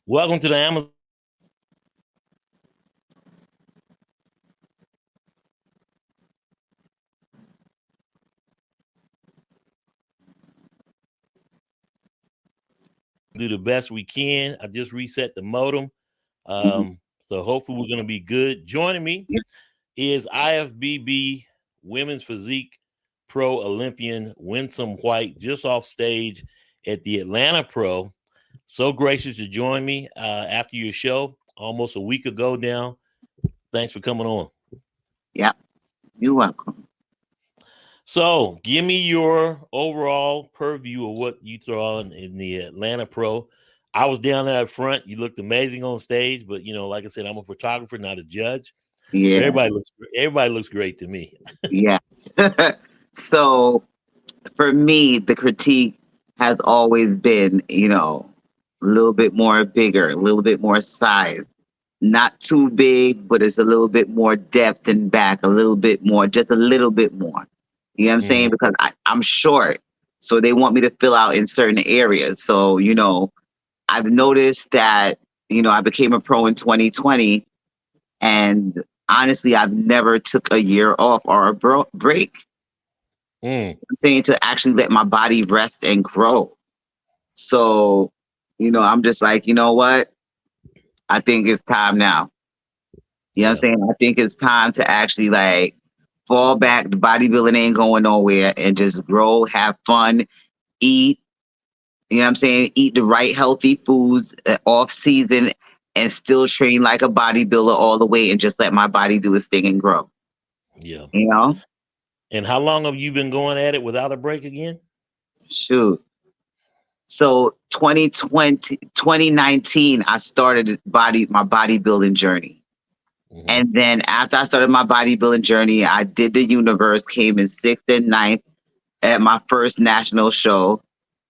Welcome to the Amazon. Do the best we can. I just reset the modem. Mhm. So hopefully we're going to be good. Joining me is IFBB Women's Physique Pro Olympian Winsome White, just off stage at the Atlanta Pro. So gracious to join me after your show almost a week ago now. Thanks for coming on. Yeah, you're welcome. So, give me your overall purview of what you throw in the Atlanta Pro. I was down there up front. You looked amazing on stage, but like I said, I'm a photographer, not a judge. So Yeah, everybody looks great to me. yeah. So for me, the critique has always been, a little bit more bigger, a little bit more size. Not too big, but it's a little bit more depth and back, a little bit more, just a little bit more. You know what I'm saying? Hmm. Because I'm short. So they want me to fill out in certain areas. So, I've noticed that, I became a pro in 2020. And honestly, I've never took a year off or a break. Mm, I'm saying to actually let my body rest and grow. So, I'm just like, you know what? I think it's time now. You know what I'm yeah, saying? I think it's time to actually like fall back. The bodybuilding ain't going nowhere and just grow, have fun, eat. You know what I'm saying? Eat the right healthy foods off season and still train like a bodybuilder all the way and just let my body do its thing and grow. yeah. You know? And how long have you been going at it without a break again? Shoot. So 2019, I started my bodybuilding journey. Hmm. And then after I started my bodybuilding journey, I did the universe, came in sixth and ninth at my first national show.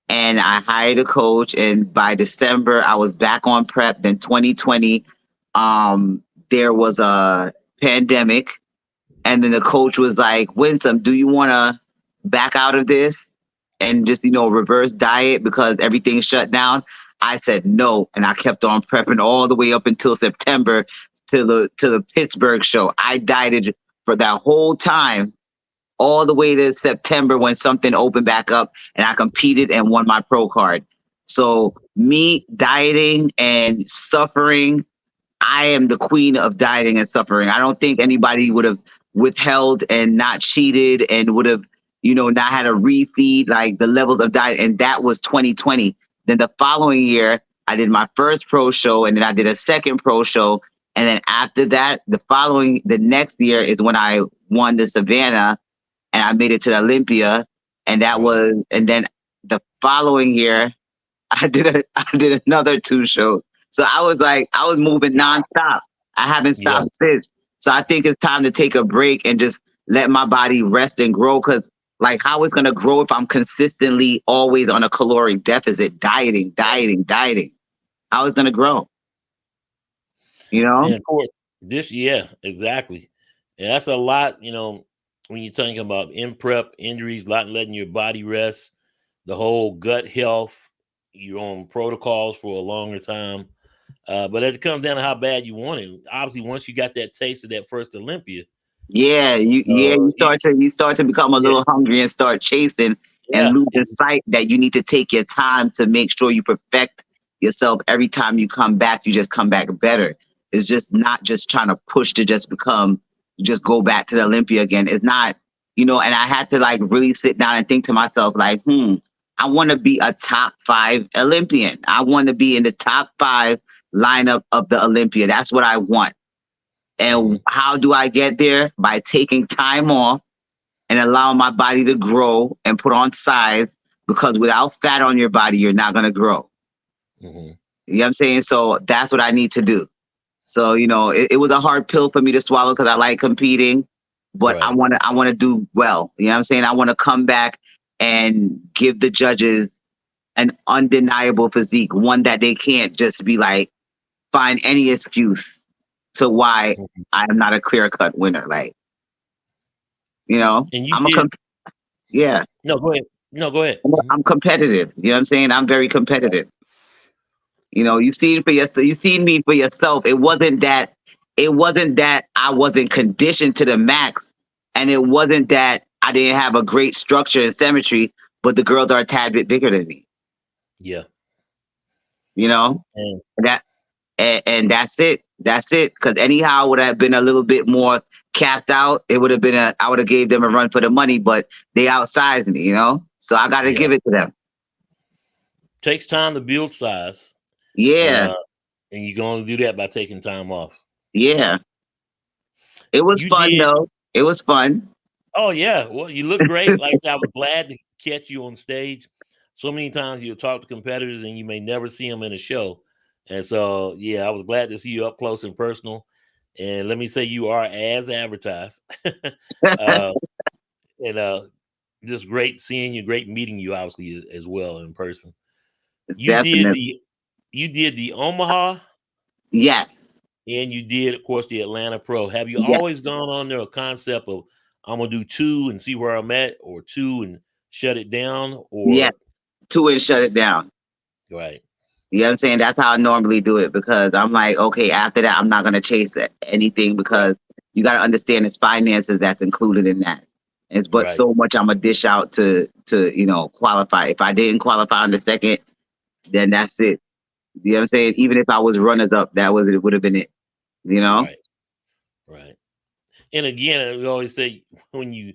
And I hired a coach. And by December, I was back on prep. Then 2020, there was a pandemic. And then the coach was like, Winsome, do you want to back out of this and just, reverse diet because everything shut down? I said no. And I kept on prepping all the way up until September to the Pittsburgh show. I dieted for that whole time, all the way to September when something opened back up and I competed and won my pro card. So me dieting and suffering, I am the queen of dieting and suffering. I don't think anybody would have withheld and not cheated and would have, not had a refeed like the levels of diet. And that was 2020. Then the following year, I did my first pro show and then I did a second pro show. And then after that, the next year is when I won the Savannah and I made it to the Olympia. Right. And then the following year, I did another two shows. So I was moving nonstop. I haven't Yeah. stopped since. So I think it's time to take a break and just let my body rest and grow. Cause like how it's gonna grow if I'm consistently always on a caloric deficit, dieting. How it's gonna grow, you know? And of course, yeah, exactly. And that's a lot, when you're talking about in prep injuries, not letting your body rest, the whole gut health, you're on protocols for a longer time. But it comes down to how bad you want it. Obviously, once you got that taste of that first Olympia, You start to become a yeah, little hungry and start chasing and yeah, losing sight that you need to take your time to make sure you perfect yourself. Every time you come back, you just come back better. It's just not just trying to push to just go back to the Olympia again. It's not, and I had to like really sit down and think to myself like, I want to be a top 5 Olympian. I want to be in the top 5 lineup of the Olympia. That's what I want. hmm, And how do I get there? By taking time off and allowing my body to grow and put on size, because without fat on your body, you're not going to grow. hmm, You know what I'm saying? So that's what I need to do. So, it was a hard pill for me to swallow because I like competing, but right. I want to do well. You know what I'm saying? I want to come back and give the judges an undeniable physique, one that they can't just be like, find any excuse to why Mhm. I am not a clear cut winner. Like, And you I'm a did yeah, no, go ahead. No, go ahead. Hmm. I'm competitive. You know what I'm saying? I'm very competitive. You seen me for yourself. It wasn't that I wasn't conditioned to the max, and it wasn't that I didn't have a great structure and symmetry, but the girls are a tad bit bigger than me. Yeah. You know And that, and that's it. That's it. Because anyhow, would have been a little bit more capped out. It would have been I would have gave them a run for the money, but they outsized me. So I got to yeah, give it to them. takes time to build size, and Yeah, uh, and you're going to do that by taking time off. yeah. It was You fun did. though. It was fun. Oh yeah. Well, you look great. Like I said, I was glad to catch you on stage. So many times you'll talk to competitors and you may never see them in a show. And so yeah, I was glad to see you up close and personal. And let me say you are as advertised. uh and just great seeing you, great meeting you obviously as well in person. You did Definitely. the you did the Omaha Yes. and you did, of course, the Atlanta Pro. Have you Yeah. always gone on there a concept of I'm gonna do two and see where I'm at, or two and shut it down, Yeah. or Two and shut it down. right, You know what I'm saying? That's how I normally do it because I'm like, okay, after that, I'm not gonna chase anything right, because you got to understand it's finances that's included in that. It's but right, so much I'm gonna dish out to qualify. If I didn't qualify on the second, then that's it. You know what I'm saying? Even if I was runners up, that was it. Would have been it. You know? right, right. And again, we always say when you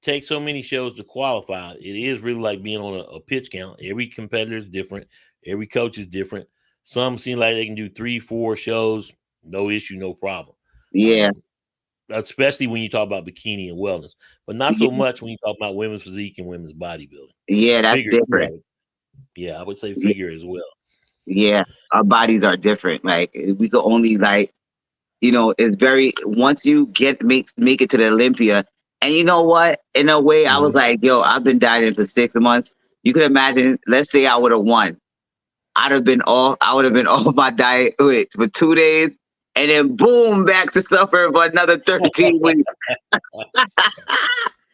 take so many shows to qualify, it is really like being on a pitch count. Every competitor is different. Every coach is different. Some seem like they can do 3, 4 shows, no issue, no problem. Yeah. Um, Especially when you talk about bikini and wellness, but not so Yeah. much when you talk about women's physique and women's bodybuilding. Yeah. That's Figure too, different. yeah, I would say figure as well. Yeah. Our bodies are different. Like we could only it's very once you make it to the Olympia, and you know what? In a way, I was Mhm. like, yo, I've been dieting for 6 months. You could imagine. Let's say I would have won. I'd have been off. I would have been off my diet for 2 days, and then boom, back to suffer for another 13 weeks.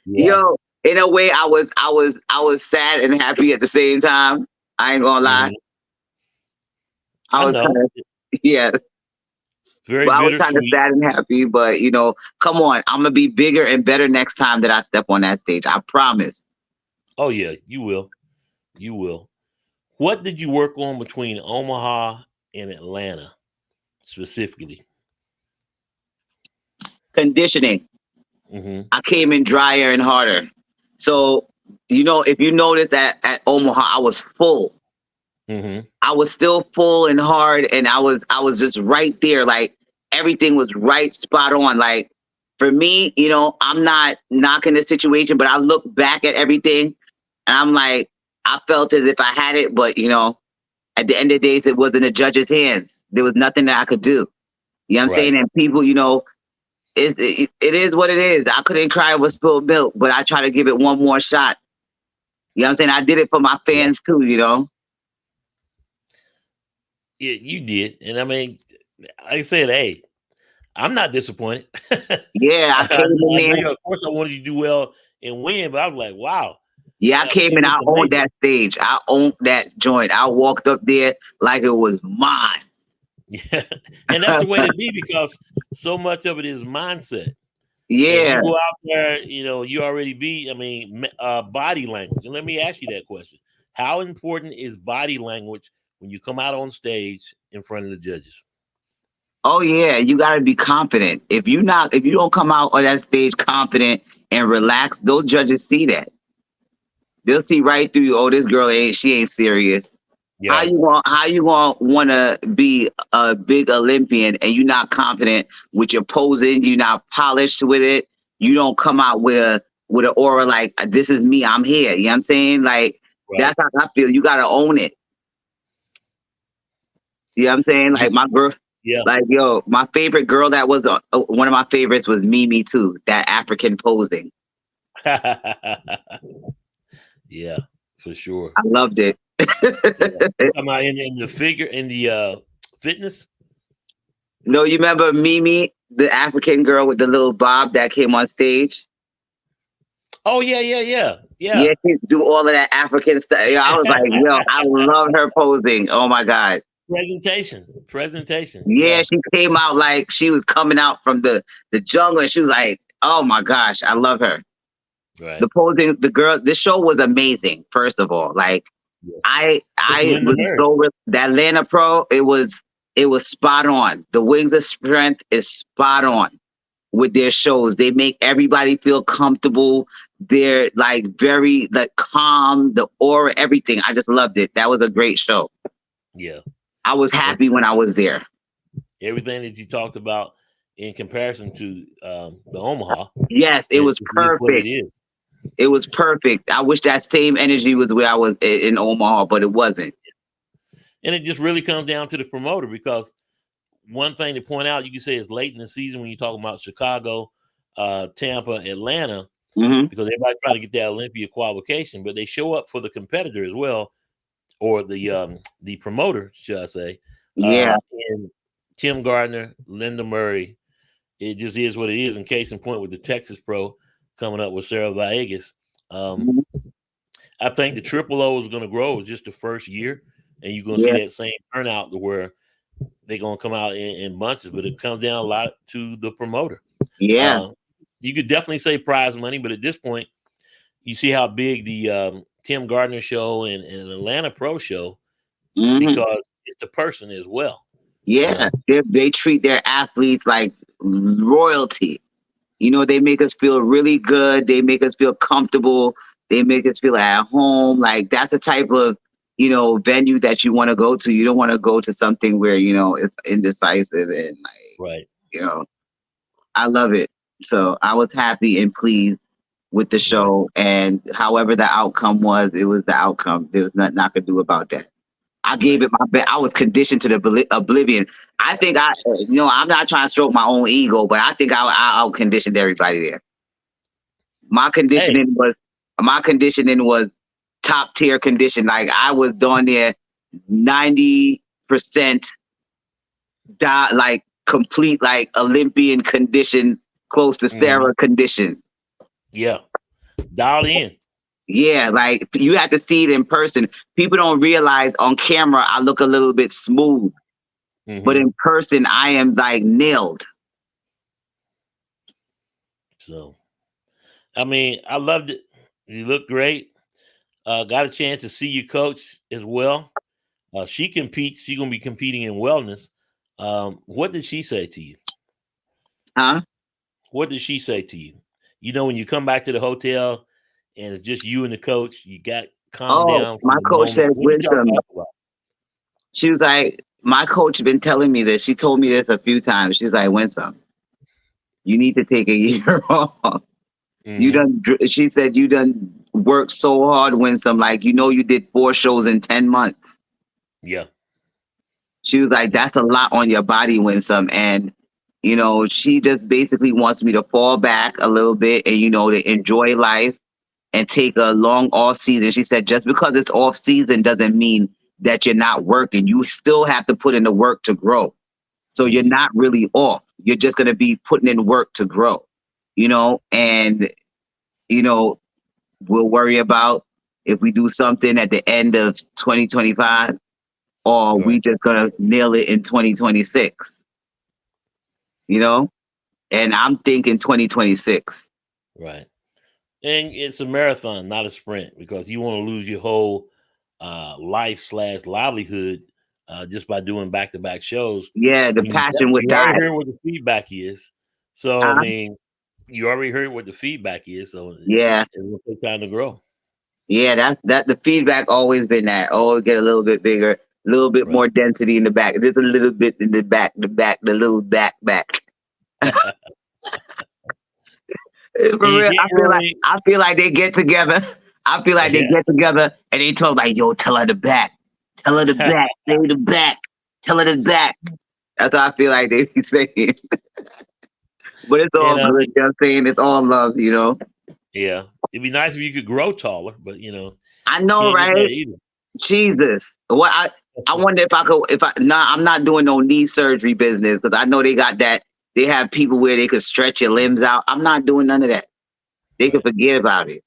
Yeah, Yo, in a way, I was sad and happy at the same time. I ain't gonna lie. mhm. I I was kind know. of yeah. Very But I was kind of bittersweet. sad and happy. But come on, I'm gonna be bigger and better next time that I step on that stage. I promise. Oh yeah, you will. You will. What did you work on between Omaha and Atlanta specifically? Conditioning. Hmm. I came in drier and harder. So if you notice that at Omaha, I was full. Hmm. I was still full and hard, and I was just right there. Like everything was right, spot on. Like for me, I'm not knocking the situation, but I look back at everything, and I'm like, I felt as if I had it, but at the end of the days, it was in the judge's hands. There was nothing that I could do. You know what I'm saying? Right. And people, it is what it is. I couldn't cry over spilled milk, but I try to give it one more shot. You know what I'm saying? I did it for my Yeah. fans too. Yeah, you did. And I mean, I said, hey, I'm not disappointed. Yeah, I came in I know there. you, of course, I wanted you to do well and win, but I was like, wow, Yeah, I came she in. I looks owned amazing. that stage. I owned that joint. I walked up there like it was mine. Yeah. And that's the way to be because so much of it is mindset. And Yeah. you go out there, you already be, I mean, body language. And let me ask you that question. How important is body language when you come out on stage in front of the judges? Oh yeah. You gotta be confident. If you don't come out on that stage confident and relaxed, those judges see that. They'll see right through you. Oh, this girl ain't serious. How Yeah, you want? How you want to be a big Olympian and you're not confident with your posing? You're not polished with it. You don't come out with an aura like this is me. I'm here. You know what I'm saying? Like right. that's how I feel. You gotta own it. You know what I'm saying? You, Like my girl. yeah. Like yo, my favorite girl that was one of my favorites was Mimi too. That African posing. Yeah, for sure. I loved it. Yeah. You talking about in the figure in the fitness? No, you remember Mimi, the African girl with the little bob that came on stage? Oh yeah, yeah, yeah, Yeah, yeah. she do all of that African stuff. Yeah, I was like, yo, I love her posing. Oh my god. Presentation. Yeah, Yeah, she came out like she was coming out from the jungle, and she was like, "Oh my gosh, I love her." The right. posing, the girl, this show was amazing. First of all, like Yeah. It's I Linda was Murray. so that Atlanta Pro, it was spot on. The Wings of Strength is spot on with their shows. They make everybody feel comfortable. They're like very like calm, the aura, everything. I just loved it. That was a great show. Yeah. I was And happy when I was there. everything that you talked about in comparison to the Omaha Yes, it was is just what it perfect. is. It was perfect. I wish that same energy was where I was in Omaha, but it wasn't. And it just really comes down to the promoter because one thing to point out, you can say is late in the season when you're talking about Chicago, Tampa, Atlanta, Hmm. because everybody's trying to get that Olympia qualification, but they show up for the competitor as well, or the promoter, should I say? Yeah. And Tim Gardner, Linda Murray. It just is what it is. In case in point, with the Texas Pro coming up with Sarah Villegas, um, Mhm. I think the Triple O is going to grow. It's just the first year, and you're going to see Yeah. that same turnout to where they're going to come out in bunches. But it comes down a lot to the promoter. Yeah. Uh, you could definitely say prize money, but at this point, you see how big the Tim Gardner show and Atlanta Pro show Hmm. because it's the person as well. You Yeah. know, They treat their athletes like royalty. You know, they make us feel really good. They make us feel comfortable. They make us feel at home. Like that's the type of, venue that you want to go to. You don't want to go to something where, it's indecisive and like, right, you know, I love it. So I was happy and pleased with the right, show. And however the outcome was, it was the outcome. There was nothing I could do about that. I gave right. it my best. I was conditioned to the oblivion. I think I'm not trying to stroke my own ego, but I think I out conditioned everybody there. My Hey, conditioning was my conditioning was top tier condition. Like I was down there 90% like complete like Olympian condition, close to mhm, Sarah condition. yeah, dialed in. Yeah, like you have to see it in person. People don't realize on camera I look a little bit smooth, but Hmm. in person I am like nailed. So, I mean, I loved it. You look great. Got a chance to see your coach as well. She competes. She's gonna be competing in wellness. What did she say to you? Huh? What did she say to you? You know, when you come back to the hotel and it's just you and the coach, you got calmed Oh, down my from the coach moment. said What did y'all wisdom. talk about? She was like, my coach been telling me this. She told me this a few times. She's like, Winsome, you need to take a year off. You Hmm. done. She said you done worked so hard, Winsome. Like you did 4 shows in 10 months. Yeah. She was like, Yeah. that's a lot on your body, Winsome. And she just basically wants me to fall back a little bit and to enjoy life and take a long off season. She said, just because it's off season doesn't mean that you're not working. You still have to put in the work to grow. So you're Hmm. not really off. You're just going to be putting in work to grow, and, you know, we'll worry about if we do something at the end of 2025 or Right. we just going to nail it in 2026, you know? And I'm thinking 2026. Right. And it's a marathon, not a sprint, because you want to lose your whole life slash livelihood just by doing back to back shows. Yeah, I the mean, passion would you die. already heard what the feedback is. So I Huh? mean, you already heard what the feedback is. So Yeah. it will take time to grow. Yeah, that's the feedback always been that. Oh, get a little bit bigger, a little bit Right. more density in the back. Just a little bit in the back, the little back. And For you real, can't really. I feel like they get together. I feel like they Yeah. get together and they talk like, yo, tell her the back. Tell her the back. Say the back. Tell her the back. That's how I feel like they be saying. But it's And all good. You know what I'm saying? It's all love. yeah, it'd be nice if you could grow taller, but I know, can't get right? that either. Jesus. I wonder if I could if I nah, I'm not doing no knee surgery business because I know they got that. They have people where they could stretch your limbs out. I'm not doing none of that. They can Right. forget about it.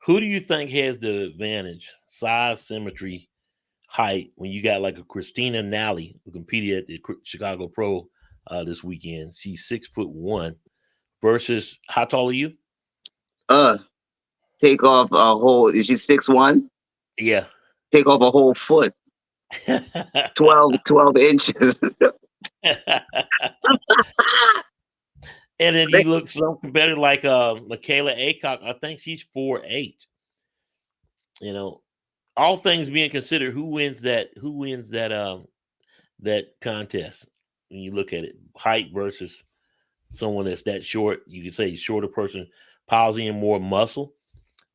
Who do you think has the advantage, size, symmetry, height when you got like a Christina Nally who competed at the Chicago Pro this weekend. She's 6'1" versus how tall are you? Uh, take off a whole. Is she 6'1"? Yeah. Take off a whole foot, 12 inches. And then you look some competitor like Michaela Aycock. I think she's 4'8". You know, all things being considered, who wins that? Who wins that contest? When you look at it, height versus someone that's that short, you could say shorter person piles in more muscle,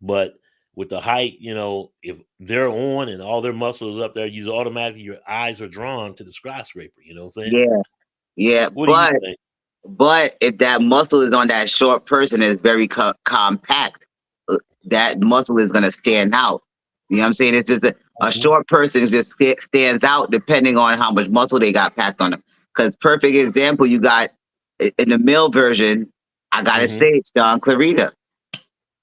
but with the height, if they're on and all their muscles up there, you automatically your eyes are drawn to the skyscraper. You know what I'm saying? Yeah, yeah, What do you think? but if that muscle is on that short person and it's very compact, that muscle is going to stand out. You know what I'm saying? It's just a Mhm. short person just stands out depending on how much muscle they got packed on them. Because perfect example, you got in the male version, I gotta Mhm. say, John Clarita.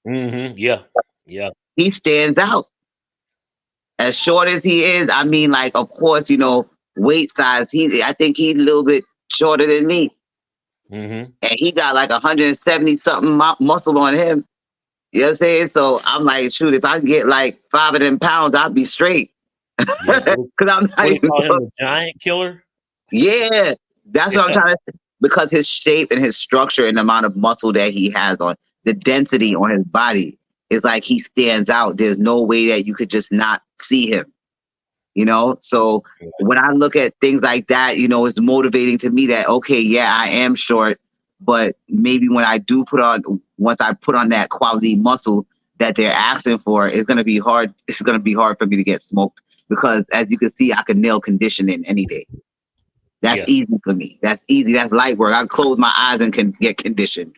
Mhm. Yeah. Yeah. He stands out. As short as he is, I mean, like, of course, weight size. I think he's a little bit shorter than me, Mhm. and he got like 170 something muscle on him. You know what I'm saying? So I'm like, shoot, if I can get like 5 of them pounds, I'll be straight. Yeah. Because I'm not What do you even call him? close. The giant killer? Yeah, that's what I'm Yeah. trying to say. Because his shape and his structure and the amount of muscle that he has on the density on his body is like he stands out. There's no way that you could just not see him. So when I look at things like that, it's motivating to me that, okay, yeah, I am short, but maybe when I do once I put on that quality muscle that they're asking for, it's going to be hard. It's going to be hard for me to get smoked because as you can see, I can nail conditioning any day. That's Yeah. easy for me. That's easy. That's light work. I close my eyes and can get conditioned.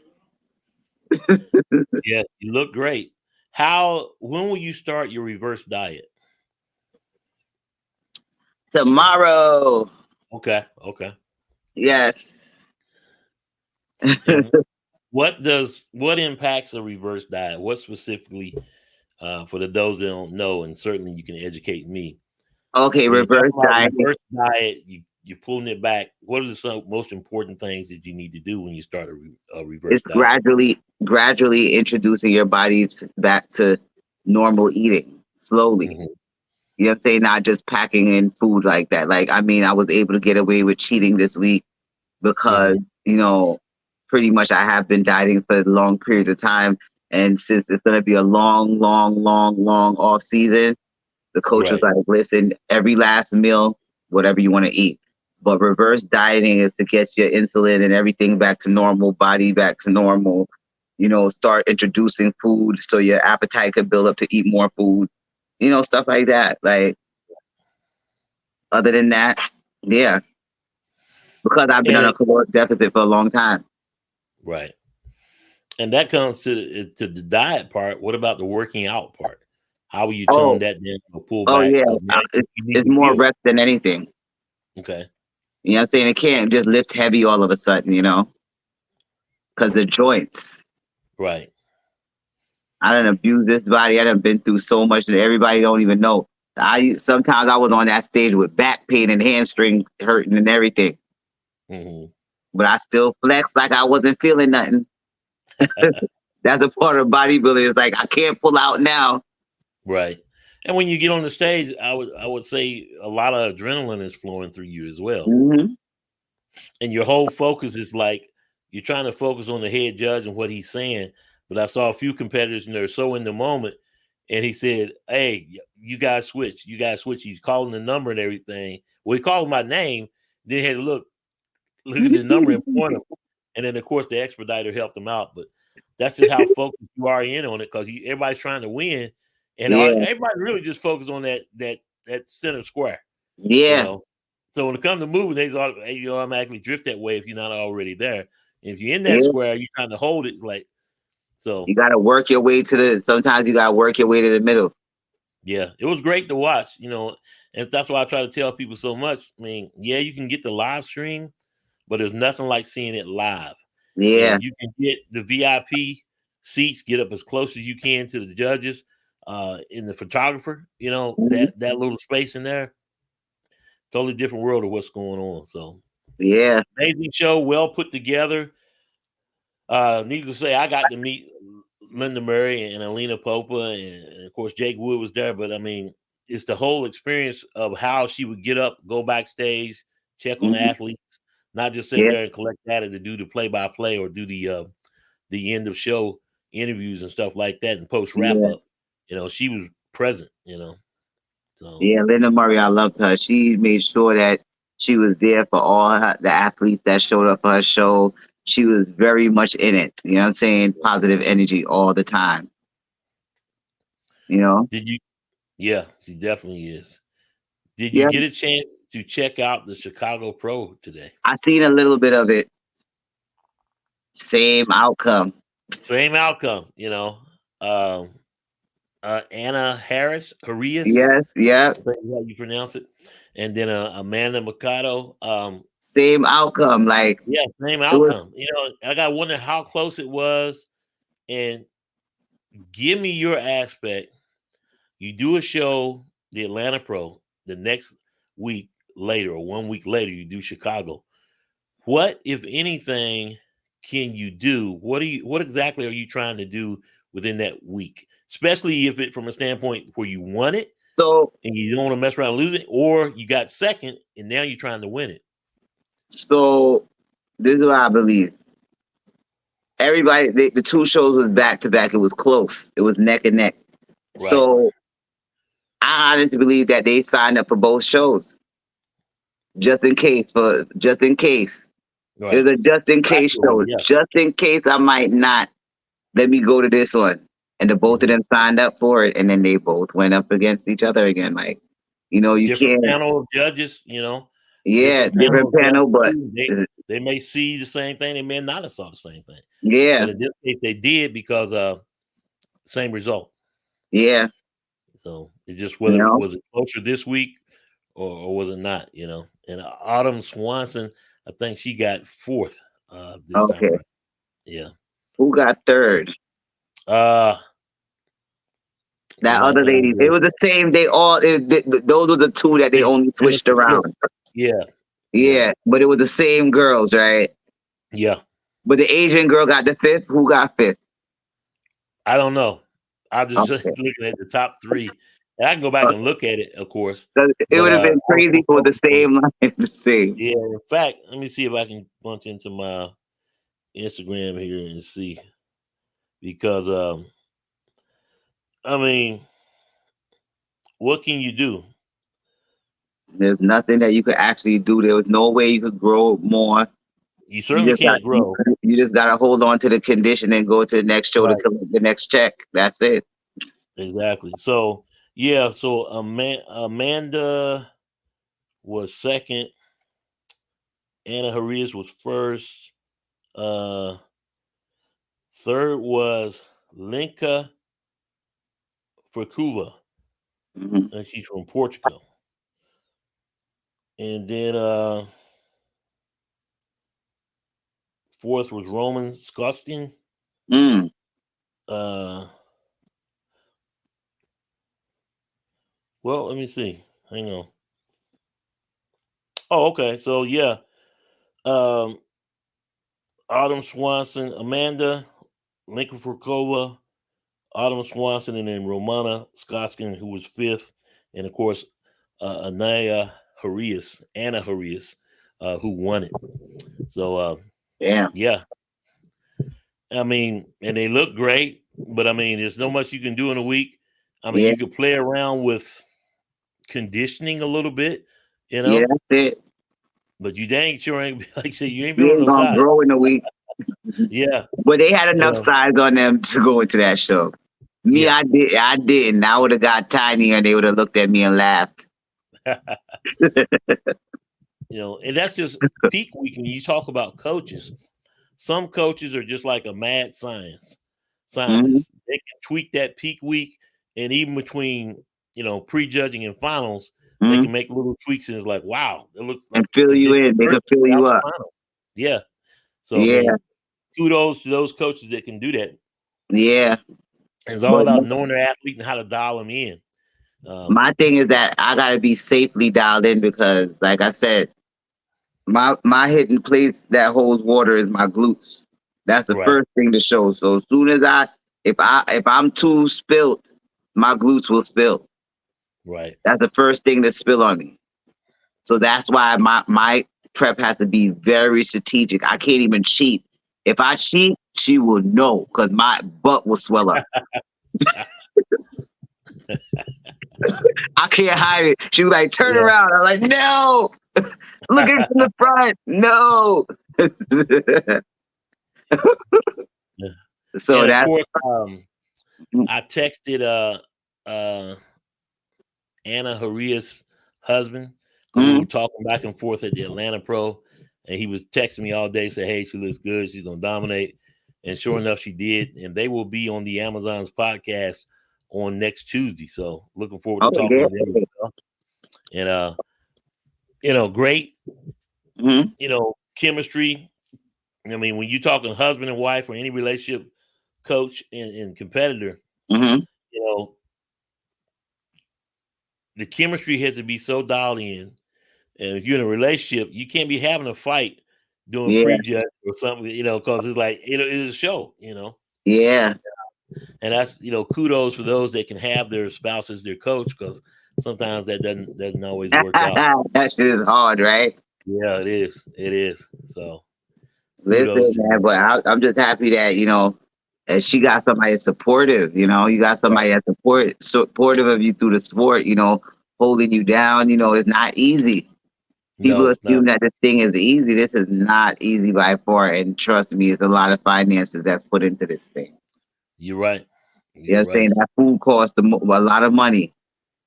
Yeah. You look great. When will you start your reverse diet? Tomorrow. Okay. Okay. Yes. And what impacts a reverse diet? What specifically for those that don't know, and certainly you can educate me. Okay, When you talk reverse about dieting. reverse diet, you're pulling it back. What are the some most important things that you need to do when you start a reverse It's diet? gradually introducing your body back to normal eating slowly. Hmm. You know what I'm saying? Not just packing in food like that. Like, I mean, I was able to get away with cheating this week because, Hmm. you know, pretty much I have been dieting for long periods of time. And since it's going to be a long, long, long, long off season, the coach was Right. like, listen, every last meal, whatever you want to eat. But reverse dieting is to get your insulin and everything back to normal, body back to normal. Start introducing food so your appetite could build up to eat more food. Stuff like that. Like, other than that, yeah, because I've been on a And caloric deficit for a long time. right. And that comes to the diet part. What about the working out part? How will you tone Oh, that down or pull oh back? yeah, Because now you need it's to more feel. rest than anything. Okay. You know what I'm saying? It can't just lift heavy all of a sudden, because the joints. Right. I done abused this body. I done been through so much that everybody don't even know. Sometimes I was on that stage with back pain and hamstring hurting and everything, Hmm. but I still flexed like I wasn't feeling nothing. That's a part of bodybuilding. It's like I can't pull out now. Right. And when you get on the stage, I would say a lot of adrenaline is flowing through you as well. Hmm. And your whole focus is like you're trying to focus on the head judge and what he's saying. But I saw a few competitors and they're so in the moment. And he said, "Hey, you guys switch. You guys switch." He's calling the number and everything. Well, he called my name. Then he had to look at the number and point him. And then of course the expediter helped him out. But that's just how focused you are in on it because everybody's trying to win, and Yeah, everybody really just focused on that center square, you yeah, know. So when it comes to moving, you automatically drift that way if you're not already there. And if you're in that yeah. square, you're trying to hold it like so. You got to work your way to the. Sometimes you got to work your way to the middle. Yeah, it was great to watch, and that's why I try to tell people so much. I mean, yeah, you can get the live stream, but there's nothing like seeing it live. Yeah, And you can get the VIP seats, get up as close as you can to the judges. in the photographer, Mhm. that little space in there, totally different world of what's going on. So Yeah. amazing show, well put together. Needless to say, I got to meet Linda Murray and Alina Popa, and of course Jake Wood was there. But I mean, it's the whole experience of how she would get up, go backstage, check on Mhm. athletes, not just sit Yeah. there and collect data to do the play by play or do the end of show interviews and stuff like that and post wrap Yeah. up. She was present. So Yeah. Linda Murray, I loved her. She made sure that she was there for all the athletes that showed up for her show. She was very much in it. You know what I'm saying? Positive energy all the time. You know? did you? Yeah, she definitely is. Did you Yeah. get a chance to check out the Chicago Pro today? I seen a little bit of it. Same outcome. Same outcome. Um, Anna Harris, Yes. Yeah. I think is how you pronounce it, and then Amanda Mikado. Same outcome. Like Yeah, same it was. outcome. I got to wonder how close it was, and give me your aspect. You do a show, the Atlanta Pro, the next week later or 1 week later, you do Chicago. What, if anything, can you do? What exactly are you trying to do within that week? Especially if it from a standpoint where you won it So and you don't want to mess around and lose it, or you got second and now you're trying to win it. so this is what I believe. Everybody, the two shows was back to back. It was close. It was neck and neck. Right. So I honestly believe that they signed up for both shows just in case. For just in case, it Right. was a just in case Practical run, show. yeah. Just in case I might not let me go to this one, and the both of Hmm. them signed up for it, and then they both went up against each other again. Like you Different can't. panel of judges, Yeah, different panel different of panel, judges but too. They may see the same thing, they may not have saw the same thing. yeah, But in this case, they did because same result. yeah, So it's just you whether know. was it closer this week or was it not. And Autumn Swanson, I think she got fourth this time Okay, around. Yeah. who got third? Uh That my other lady. It God. was the same. They all. Those were the two that they only switched Jennifer Smith. around. Yeah. Yeah. Yeah, but it was the same girls, right? Yeah. But the Asian girl got the fifth. Who got fifth? I don't know. I'm just Okay. looking at the top three. And I can go back and look at it, of course. 'Cause it But would have been crazy for the same line. The same. yeah, in fact, let me see if I can punch into my Instagram here and see because I mean, what can you do? There's nothing that you could actually do. There was no way you could grow more. You You certainly just got can't grow. you just got to hold on to the condition and go to the next show to Right. collect the next check. That's it. Exactly. So yeah, so Amanda was second, Anna Harias was first, uh third was Linka Fricula, Hmm. and she's from Portugal. And then fourth was Roman Skostin. Mm. Uh well, let me see. Hang on. Oh, okay. So yeah. Um Autumn Swanson, Amanda, Lincoln Furcola, Autumn Swanson, and then Romana Skotskin, who was fifth, and of course, Anna Harias, who won it. So, Damn. yeah, I mean, and they look great, but I mean, there's no much you can do in a week. I mean, Yeah. you could play around with conditioning a little bit, you Yeah. know, That's it. but you dang sure ain't, like I say, you ain't You building ain't no gonna size. grow in a week. Yeah, But they had you enough know, size on them to go into that show. Me, yeah. I did. I didn't. I would have got tiny, and they would have looked at me and laughed. And that's just peak week. When you talk about coaches, some coaches are just like a mad Hmm. scientist. They can tweak that peak week, and even between prejudging and finals, they Hmm. can make little tweaks, and it's like, wow, it looks And like fill a you different in. They can person fill without you the up. finals. Yeah. So I Yeah. mean, kudos to those coaches that can do that. Yeah. It's all But about knowing their athlete and how to dial them in. Um, my thing is that I gotta be safely dialed in because, like I said, my hidden place that holds water is my glutes. That's the right, first thing to show. So as soon as if I'm too spilt, my glutes will spill. right. That's the first thing to spill on me. So that's why my prep has to be very strategic. I can't even cheat. If I cheat, she will know because my butt will swell up. I can't hide it. She was like, turn Yeah, around. I'm like, no, look at it from the front. No. yeah. So And of that's course, I texted uh Anna Haria's husband because we mm, were talking back and forth at the Atlanta Pro, and he was texting me all day, say, "Hey, she looks good. She's gonna dominate." And sure enough, she did. And they will be on the Amazon's podcast on next Tuesday. So looking forward to oh talking yeah. to them as well. And great, Mm-hmm, chemistry. I mean, when you're talking husband and wife or any relationship coach and competitor, mm-hmm. you know, the chemistry has to be so dialed in. And if you're in a relationship, you can't be having a fight doing Yeah, prejudge or something, because it's like it's a show. yeah. And that's kudos for those that can have their spouse as their coach because sometimes that doesn't always work out. That shit is hard, right? Yeah, it is. It is. So kudos Listen, to man, them. but I'm just happy that that she got somebody that's supportive. You got Right. somebody that's supportive of you through the sport. Holding you down. It's not easy. People No, it's not. assume that this thing is easy. This is not easy by far, and trust me, it's a lot of finances that's put into this thing. You're right. You know You're what I'm saying? right. That food costs a lot of money.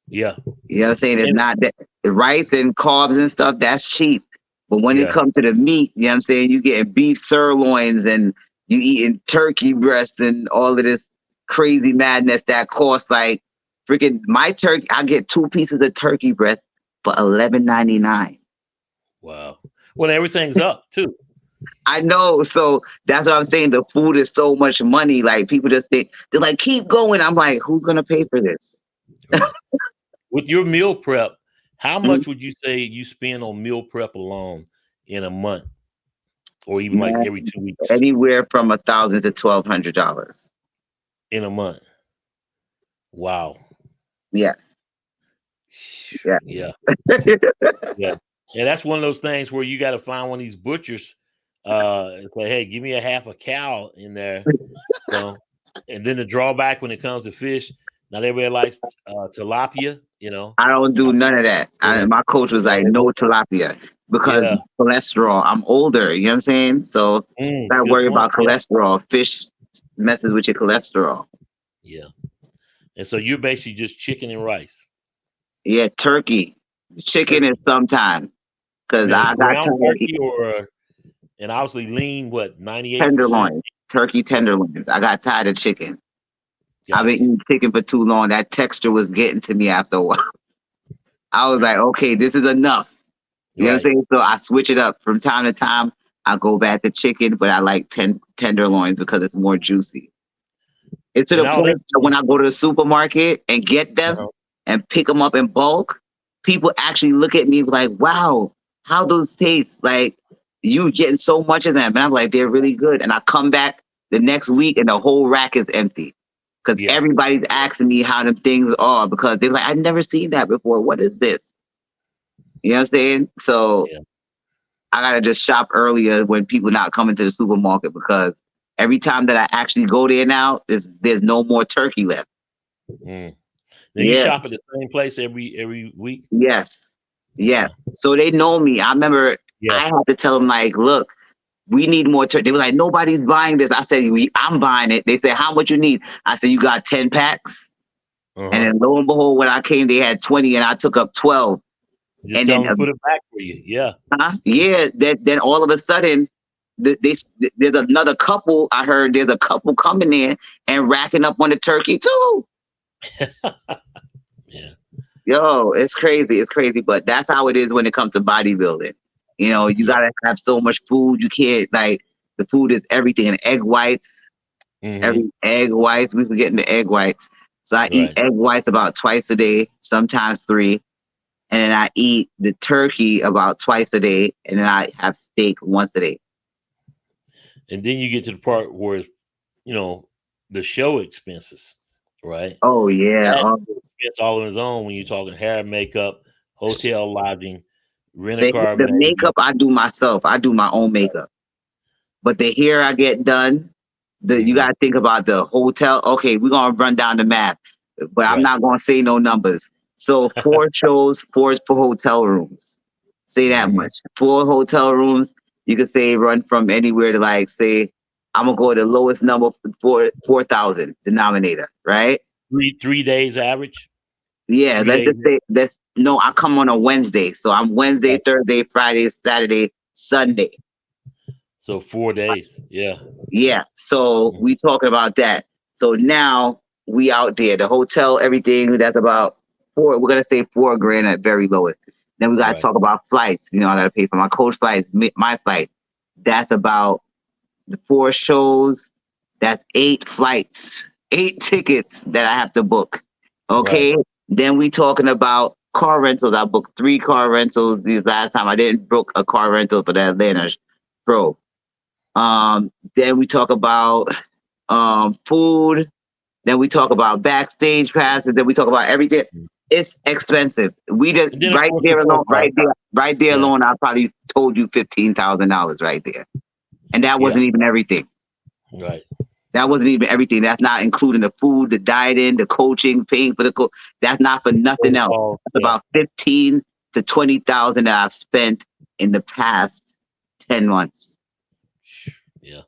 Yeah. You know what I'm saying? It's And not that the rice and carbs and stuff, that's cheap. But when it yeah. comes to the meat, you know what I'm saying? You getting beef sirloins and you eating turkey breasts and all of this crazy madness that costs like freaking my turkey. I get 2 pieces of turkey breast for $11.99. Wow. Well, everything's up too. I know. So that's what I'm saying. The food is so much money. Like people just think they're like, keep going. I'm like, who's gonna pay for this? Right. With your meal prep, how Mhm. much would you say you spend on meal prep alone in a month, or even like Man, every 2 weeks anywhere from 1,000 to $1,200. in a month? Wow. Yes. Yeah. Yeah. Yeah. And that's one of those things where you got to find one of these butchers. It's like, hey, give me a half a cow in there, you know. And then the drawback when it comes to fish, not everybody likes tilapia. I don't I, do none of that. yeah, My coach was yeah, like, no tilapia because yeah. cholesterol. I'm older, you know what I'm saying? So I Good worry point. about Yeah, cholesterol. Fish messes with your cholesterol. yeah. And so you're basically just chicken and rice, Yeah, turkey. Chicken is turkey. sometime because And I got ground tired of turkey and obviously lean, what, 98%? tenderloins, turkey tenderloins. I got tired of chicken. I've been Gotcha. eating chicken for too long. That texture was getting to me after a while. I was like, okay, this is enough. You know what I'm Right. saying? So I switch it up from time to time. I go back to chicken, but I like tenderloins because it's more juicy. It's to And the I'll let point that when I go to the supermarket and get them uh and pick them up in bulk, people actually look at me like, wow, how those taste? Like, you getting so much of them. And I'm like, they're really good. And I come back the next week and the whole rack is empty because yeah, everybody's asking me how them things are because they're like, I've never seen that before. What is this? You know what I'm saying? So yeah. I gotta just shop earlier when people not coming to the supermarket because every time that I actually go there now, there's no more turkey left. Mm. Now you Yeah. shop at the same place every week? Yes. Yeah. Okay. So they know me. I remember Yeah. I had to tell them like, look, we need more turkey. They were like, nobody's buying this. I said, I'm buying it. They said, how much you need? I said, you got 10 packs. And Uh-huh. then lo and behold, when I came, they had 20 and I took up 12. Just And tell then them to put it back for you. Yeah. yeah, then all of a sudden, there's another couple. I heard there's a couple coming in and racking up on the turkey too. Yeah. Yo, it's crazy. It's crazy, but that's how it is when it comes to bodybuilding. You Yeah. gotta have so much food. You can't like the food is everything. And egg whites. Mm-hmm. Every egg whites, we forgetting the egg whites. So I eat Right. egg whites about twice a day, sometimes three. And then I eat the turkey about twice a day, and then I have steak once a day. And then you get to the part where it's, you know, the show expenses, right? Oh yeah. That Oh, expense all on its own when you're talking hair, makeup, hotel lodging, rent a the car, the maybe. makeup I do myself. I do my own makeup. But the hair I get done, the you Mm-hmm. gotta think about the hotel. Okay, we're gonna run down the map, but I'm Right. not gonna say no numbers. So 4 shows, four hotel rooms. Say that Mm-hmm. much. 4 hotel rooms. You could say run from anywhere to like say I'm gonna go to the lowest number for 4,000 denominator, right? Three days average. Yeah, Three let's days. just say let's no, I come on a Wednesday. So I'm Wednesday, Right. Thursday, Friday, Saturday, Sunday. So 4 days. Yeah. Yeah. So Mhm. we talking about that. So now we out there. The hotel, everything, that's about we're gonna say 4 grand at very lowest. Then we gotta Right. talk about flights. You know, I gotta pay for my coach flights, my flight. That's about the 4 shows. That's 8 flights, 8 tickets that I have to book. Right. Okay. Then we talking about car rentals. I booked 3 car rentals this last time. I didn't book a car rental for the Atlanta Pro. Then we talk about food. Then we talk about backstage passes. Then we talk about everything. Mhm. It's expensive. We just And then of course the right profile. there, right there Yeah. alone. I probably told you $15,000 right there, and that Yeah. wasn't even everything. Right. That wasn't even everything. That's not including the food, the dieting, the coaching, paying for the That's not for nothing else. Protocol. That's Yeah. about 15 to 20,000 that I've spent in the past 10 months. Yeah.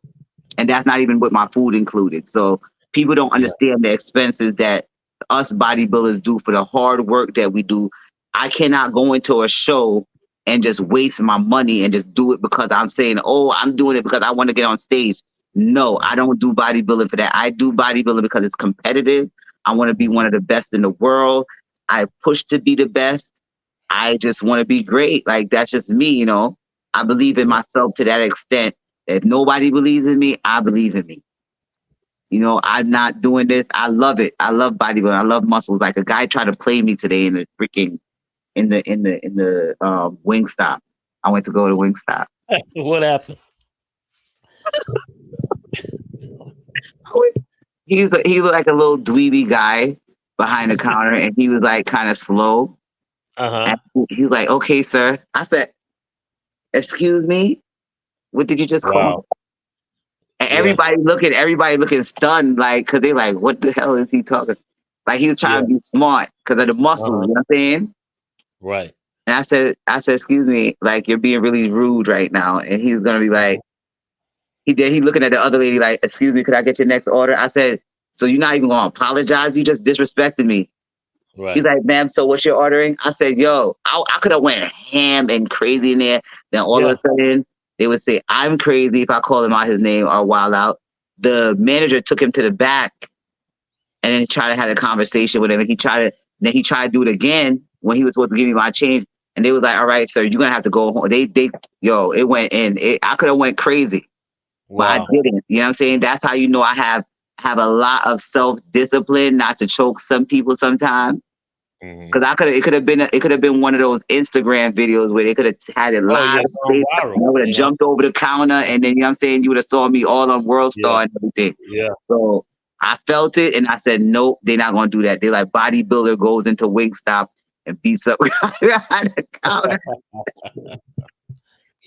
And that's not even with my food included. So people don't Yeah. understand the expenses that us bodybuilders do for the hard work that we do. I cannot go into a show and just waste my money and just do it because I'm saying, oh, I'm doing it because I want to get on stage. No, I don't do bodybuilding for that. I do bodybuilding because it's competitive. I want to be one Mhm. of the best in the world. I push to be the best. I just want to be great. Like that's just me, you know. I believe in Yeah. myself to that extent. If nobody believes in me, I believe in me. You know, I'm not doing this. I love it. I love bodybuilding. I love muscles. Like a guy tried to play me today in the freaking in the wing stop. I went to go to wing stop. What happened? He looked like a little dweeby guy behind the counter, and he was like kind of slow. Uh And huh. he was like, "Okay, sir." I said, "Excuse me, what did you just call?" Wow. And Yeah. everybody looking stunned, like, cause they like, what the hell is he talking? Like he was trying Yeah. to be smart because of the Uh muscles. huh. You know what I'm saying? Right. And I said, excuse me, like you're being really rude right now. And he's gonna be like, he looking at the other lady like, excuse me, could I get your next order? I said, so you're not even gonna apologize? You just disrespected me. He's Right. like, ma'am, so what you're ordering? I said, yo, I could have went ham and crazy in there. Then all of Yeah. a sudden, they would say, I'm crazy if I call him out his name or wild out. The manager took him to the back and then he tried to have a conversation with him. And he tried to do it again when he was supposed to give me my change. And they was like, all right, sir, you're gonna have to go home. Yo, it went in. I could have went crazy, but I Wow. didn't. You know what I'm saying? That's how you know I have a lot of self discipline, not to choke some people sometimes. Hmm. Because it could have been one of those Instagram videos where they could have had it Oh live. yeah, And going viral. I would have You know. jumped over the counter, and then you know what I'm saying, you would have saw me all on World Yeah. Star and everything. Yeah. So I felt it, and I said, nope, they're not gonna do that. They're like bodybuilder goes into Wingstop and beats up behind the counter.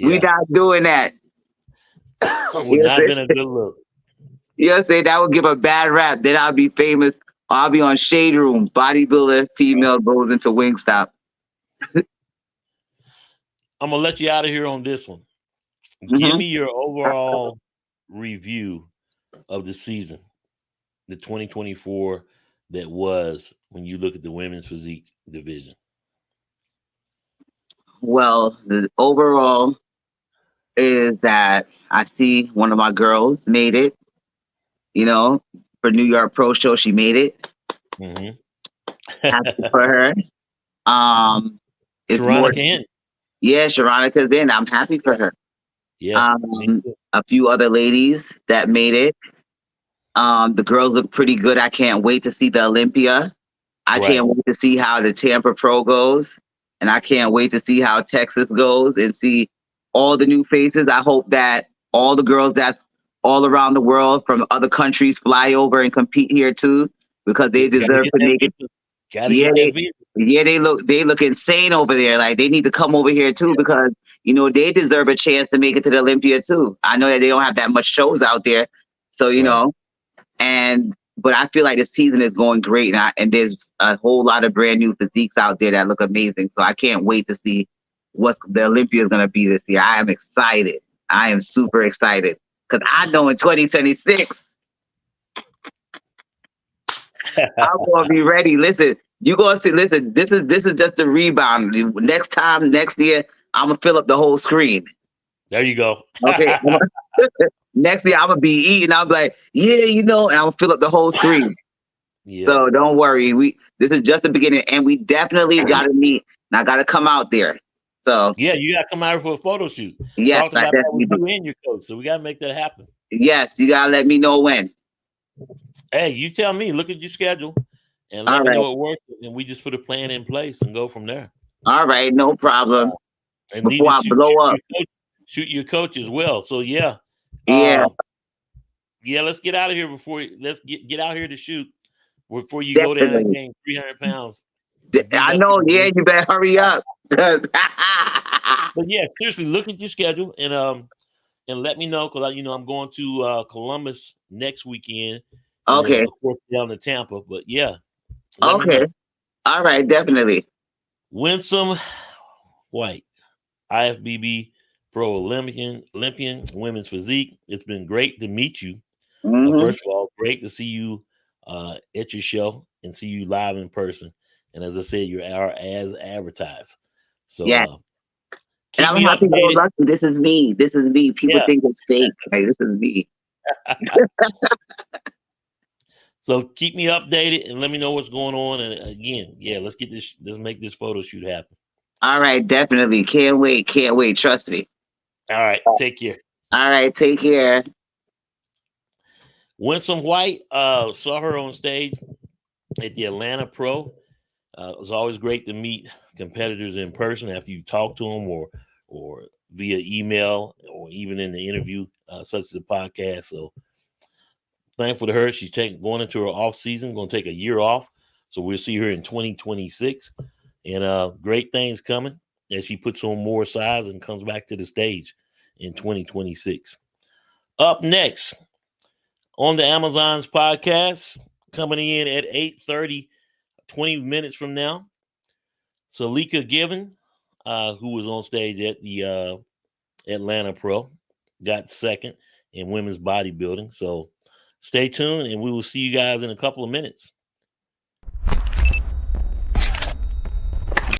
We Yeah. not doing that. Would You know not have what been a I'm good look. you know what I'm saying? That would give a bad rap. Then I'll be famous. I'll be on Shade Room. Bodybuilder female goes into Wingstop. I'm gonna let you out of here on this one. Give Hmm. me your overall review of the season, the 2024 that was when you look at the women's physique division. Well, the overall is that I see one of my girls made it, you know, for New York Pro Show. She made it. Hmm. Happy for her. Um, it's more, Sharonica Henry. yeah, Sharonica's in. I'm happy for Yeah. her. Yeah. Me too. A few other ladies that made it. The girls look pretty good. I can't wait to see the Olympia. I Right. can't wait to see how the Tampa Pro goes, and I can't wait to see how Texas goes and see all the new faces. I hope that all the girls that's all around the world from other countries fly over and compete here too, because they Gotta deserve get to that make it. visa. Gotta Yeah, get that visa. they look insane over there. Like they need to come over here too because they deserve a chance to make it to the Olympia too. I know that they don't have that much shows out there, so Right. and but I feel like the season is going great, and there's a whole lot of brand new physiques out there that look amazing. So I can't wait to see what the Olympia is going to be this year. I am excited. I am super excited because I know in 2026 I'm going to be ready. Listen, you going to see? Listen, this is just the rebound. Next time, next year, I'm gonna fill up the whole screen. There you go. Okay. Next year, I'm gonna be eating. I'm like, yeah, and I'm gonna fill up the whole screen. Yeah. So don't worry. This is just the beginning, and we definitely got to meet. And I got to come out there. So Yeah, you gotta come out for a photo shoot. yes, Talked I about that with definitely do. you and your coach, so we gotta make that happen. Yes, you gotta let me know when. Hey, you tell me, look at your schedule and All let me right, know what works, and we just put a plan in place and go from there. all right, no problem. And need Before to I blow up. shoot your coach as well. So yeah, Yeah, uh, yeah, let's get out of here let's get out here to shoot before you go down and definitely. gain 300 pounds and beat I up know. these Yeah, women. you better hurry up. But yeah, seriously, look at your schedule and let me know because I'm going to Columbus next weekend, and then Okay, of course down to Tampa. But yeah, let me okay, know. all right, definitely. Winsome White, IFBB Pro Olympian, women's physique. It's been great to meet you. Hmm. First of all, great to see you at your show and see you live in person. And as I said, you are as advertised. So Yeah, and keep I'm me happy go updated. lucky. This is me. This is me. People Yeah. think it's fake. Like this is me. So keep me updated and let me know what's going on. And again, yeah, let's make this photo shoot happen. All right, definitely. Can't wait. Can't wait. Trust me. All right, take care. All right, take care. Winsome White, saw her on stage at the Atlanta Pro. It was always great to meet competitors in person after you talk to them or via email or even in the interview, such as the podcast. So thankful to her. She's going into her off season, going to take a year off. So we'll see her in 2026. And great things coming as she puts on more size and comes back to the stage in 2026. Up next on the Amazon's podcast, coming in at 8:30, 20 minutes from now, Salika Given, who was on stage at the Atlanta Pro, got second in women's bodybuilding. So stay tuned and we will see you guys in a couple of minutes.